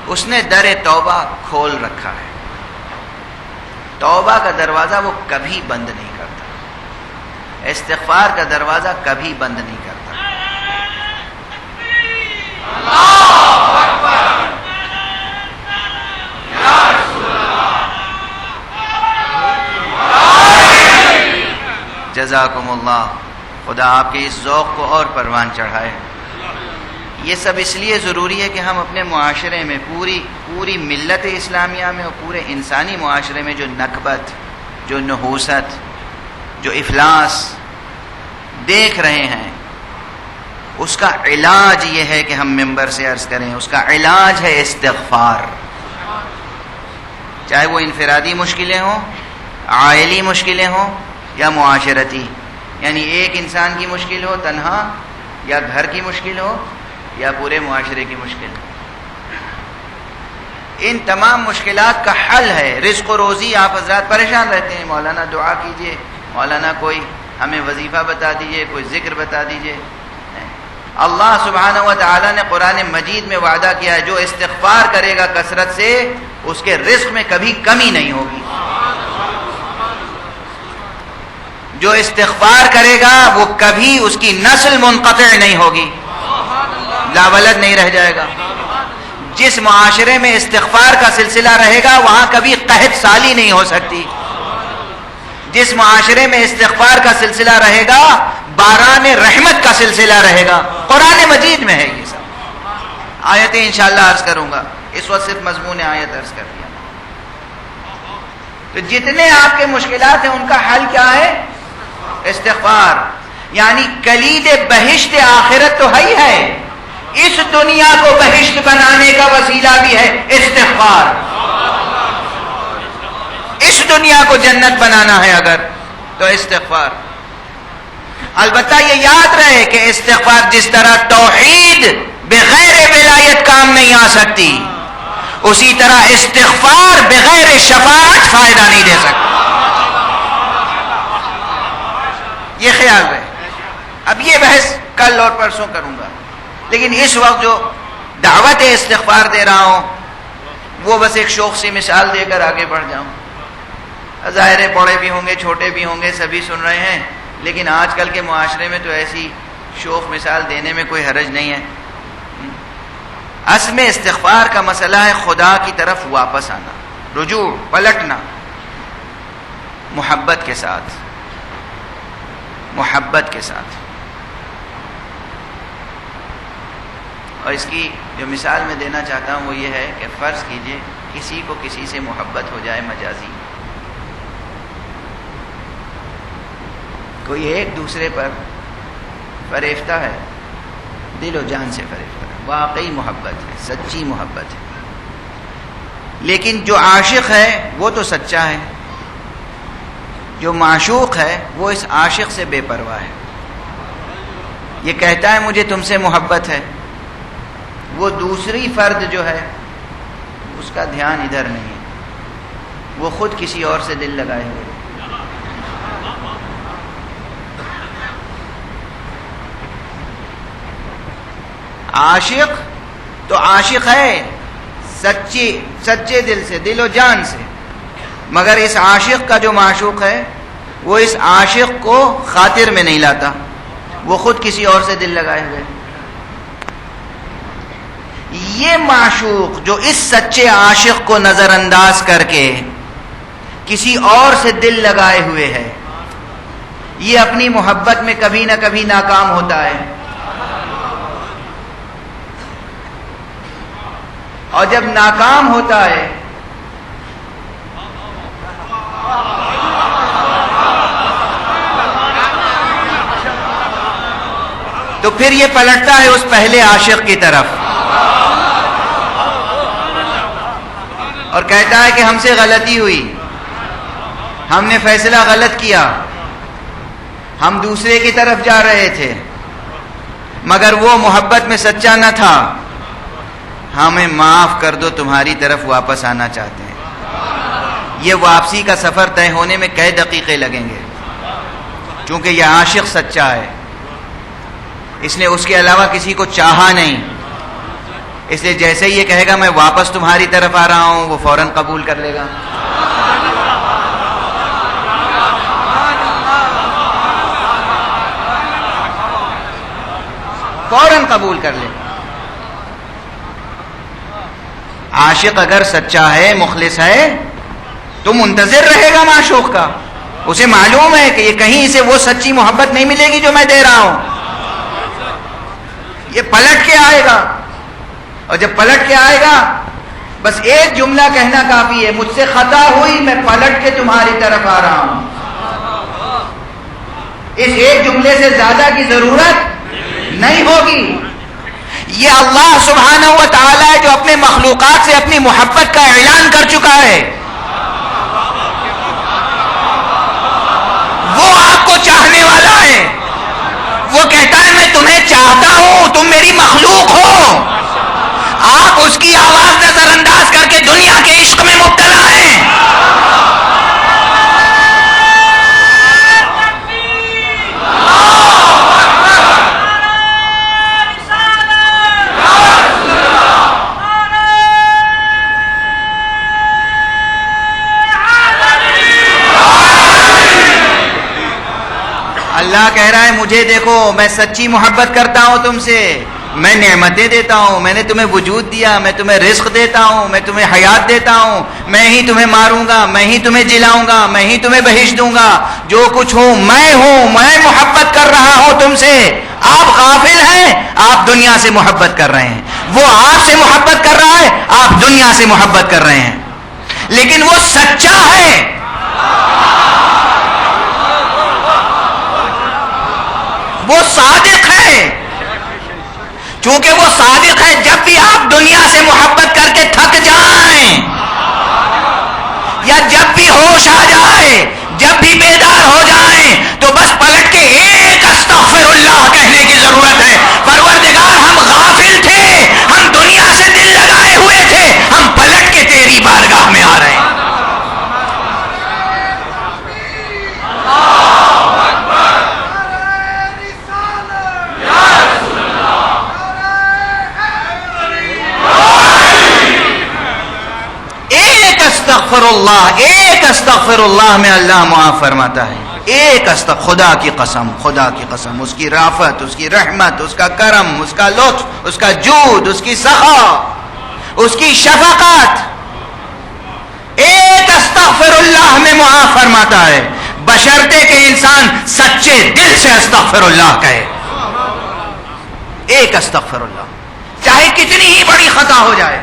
اس نے در توبہ کھول رکھا ہے. توبہ کا دروازہ وہ کبھی بند نہیں کرتا، استغفار کا دروازہ کبھی بند نہیں کرتا. اللہ اکبر. جزاکم اللہ. خدا آپ کے اس ذوق کو اور پروان چڑھائے. یہ سب اس لیے ضروری ہے کہ ہم اپنے معاشرے میں پوری ملت اسلامیہ میں اور پورے انسانی معاشرے میں جو نکبت، جو نحوست، جو افلاس دیکھ رہے ہیں، اس کا علاج یہ ہے کہ ہم ممبر سے عرض کریں، اس کا علاج ہے استغفار. چاہے وہ انفرادی مشکلیں ہوں، عائلی مشکلیں ہوں یا معاشرتی، یعنی ایک انسان کی مشکل ہو تنہا، یا گھر کی مشکل ہو یا پورے معاشرے کی مشکل. ان تمام مشکلات کا حل ہے رزق و روزی. آپ حضرات پریشان رہتے ہیں، مولانا دعا کیجئے، مولانا کوئی ہمیں وظیفہ بتا دیجئے، کوئی ذکر بتا دیجئے. اللہ سبحانہ و تعالی نے قرآن مجید میں وعدہ کیا ہے جو استغفار کرے گا کثرت سے اس کے رزق میں کبھی کمی نہیں ہوگی. جو استغفار کرے گا وہ کبھی اس کی نسل منقطع نہیں ہوگی، لاولد نہیں رہ جائے گا. جس معاشرے میں استغفار کا سلسلہ رہے گا وہاں کبھی قحط سالی نہیں ہو سکتی. جس معاشرے میں استغفار کا سلسلہ رہے گا باران رحمت کا سلسلہ رہے گا. قرآن مجید میں ہے یہ سب. آیتیں انشاءاللہ عرض کروں گا، اس وقت صرف مضمون آیت عرض کر دیا. تو جتنے آپ کے مشکلات ہیں ان کا حل کیا ہے؟ استغفار. یعنی کلید بہشت آخرت تو ہے، اس دنیا کو بہشت بنانے کا وسیلہ بھی ہے استغفار. اس دنیا کو جنت بنانا ہے اگر تو استغفار. البتہ یہ یاد رہے کہ استغفار جس طرح توحید بغیر ولایت کام نہیں آ سکتی، اسی طرح استغفار بغیر شفاعت فائدہ نہیں دے سکتا. یہ خیال رہے. اب یہ بحث کل اور پرسوں کروں گا، لیکن اس وقت جو دعوت استغفار دے رہا ہوں وہ بس ایک شوق سی مثال دے کر آگے بڑھ جاؤں. ظاہر ہے بڑے بھی ہوں گے، چھوٹے بھی ہوں گے، سبھی سن رہے ہیں، لیکن آج کل کے معاشرے میں تو ایسی شوق مثال دینے میں کوئی حرج نہیں ہے. اصل میں استغفار کا مسئلہ ہے خدا کی طرف واپس آنا، رجوع، پلٹنا، محبت کے ساتھ، محبت کے ساتھ. اور اس کی جو مثال میں دینا چاہتا ہوں وہ یہ ہے کہ فرض کیجئے کسی کو کسی سے محبت ہو جائے مجازی، کوئی ایک دوسرے پر فریفتہ ہے، دل و جان سے فریفتہ ہے، واقعی محبت ہے، سچی محبت ہے. لیکن جو عاشق ہے وہ تو سچا ہے، جو معشوق ہے وہ اس عاشق سے بے پرواہ ہے. یہ کہتا ہے مجھے تم سے محبت ہے، وہ دوسری فرد جو ہے اس کا دھیان ادھر نہیں ہے، وہ خود کسی اور سے دل لگائے ہوئے. عاشق تو عاشق ہے سچے دل سے، دل و جان سے، مگر اس عاشق کا جو معشوق ہے وہ اس عاشق کو خاطر میں نہیں لاتا، وہ خود کسی اور سے دل لگائے ہوئے. یہ معشوق جو اس سچے عاشق کو نظر انداز کر کے کسی اور سے دل لگائے ہوئے ہے، یہ اپنی محبت میں کبھی نہ کبھی ناکام ہوتا ہے. اور جب ناکام ہوتا ہے تو پھر یہ پلٹتا ہے اس پہلے عاشق کی طرف اور کہتا ہے کہ ہم سے غلطی ہوئی، ہم نے فیصلہ غلط کیا، ہم دوسرے کی طرف جا رہے تھے مگر وہ محبت میں سچا نہ تھا، ہمیں معاف کر دو، تمہاری طرف واپس آنا چاہتے ہیں. یہ واپسی کا سفر طے ہونے میں کئی دقیقے لگیں گے، چونکہ یہ عاشق سچا ہے، اس نے اس کے علاوہ کسی کو چاہا نہیں، اس لیے جیسے ہی یہ کہے گا میں واپس تمہاری طرف آ رہا ہوں، وہ فوراً قبول کر لے گا. فوراً قبول کر لے گا. عاشق اگر سچا ہے، مخلص ہے، تو منتظر رہے گا معشوق کا. اسے معلوم ہے کہ یہ کہیں سے وہ سچی محبت نہیں ملے گی جو میں دے رہا ہوں. یہ پلٹ کے آئے گا، اور جب پلٹ کے آئے گا بس ایک جملہ کہنا کافی ہے، مجھ سے خطا ہوئی، میں پلٹ کے تمہاری طرف آ رہا ہوں. اس ایک جملے سے زیادہ کی ضرورت نہیں ہوگی. یہ اللہ سبحانہ و تعالی ہے جو اپنے مخلوقات سے اپنی محبت کا اعلان کر چکا ہے. وہ آپ کو چاہنے والا ہے. وہ کہتا ہے میں تمہیں چاہتا ہوں، تم میری مخلوق ہو. آپ اس کی آواز نظر انداز کر کے دنیا کے عشق میں مبتلا ہیں. اللہ کہہ رہا ہے مجھے دیکھو، میں سچی محبت کرتا ہوں تم سے. میں نعمتیں دیتا ہوں، میں نے تمہیں وجود دیا، میں تمہیں رزق دیتا ہوں، میں تمہیں حیات دیتا ہوں. میں ہی تمہیں ماروں گا، میں ہی تمہیں جلاؤں گا، میں ہی تمہیں بہشت دوں گا. جو کچھ ہوں، میں محبت کر رہا ہوں تم سے. آپ غافل ہیں، آپ دنیا سے محبت کر رہے ہیں. وہ آپ سے محبت کر رہا ہے، آپ دنیا سے محبت کر رہے ہیں. لیکن وہ سچا ہے. وہ صادق ہے. چونکہ وہ صادق ہے، جب بھی آپ دنیا سے محبت کر کے تھک جائیں، یا جب بھی ہوش آ جائے، جب بھی بیدار ہو جائیں، تو بس پلٹ کے ایک استغفر اللہ کہنے کی ضرورت ہے. پروردگار ہم غافل تھے، ہم دنیا سے دل لگائے ہوئے تھے، ہم پلٹ کے تیری بارگاہ میں آ رہے ہیں. ایک استغفر اللہ میں اللہ معاف فرماتا ہے. ایک خدا کی قسم، خدا کی قسم، اس کی رافت، اس کی رحمت، اس کا کرم، اس کا لطف، اس کا جود، اس کی سخا، اس کی شفقت، ایک استغفر اللہ میں معاف فرماتا ہے، بشرطے کہ انسان سچے دل سے استغفر اللہ کہے. ایک استغفر اللہ، چاہے کتنی ہی بڑی خطا ہو جائے.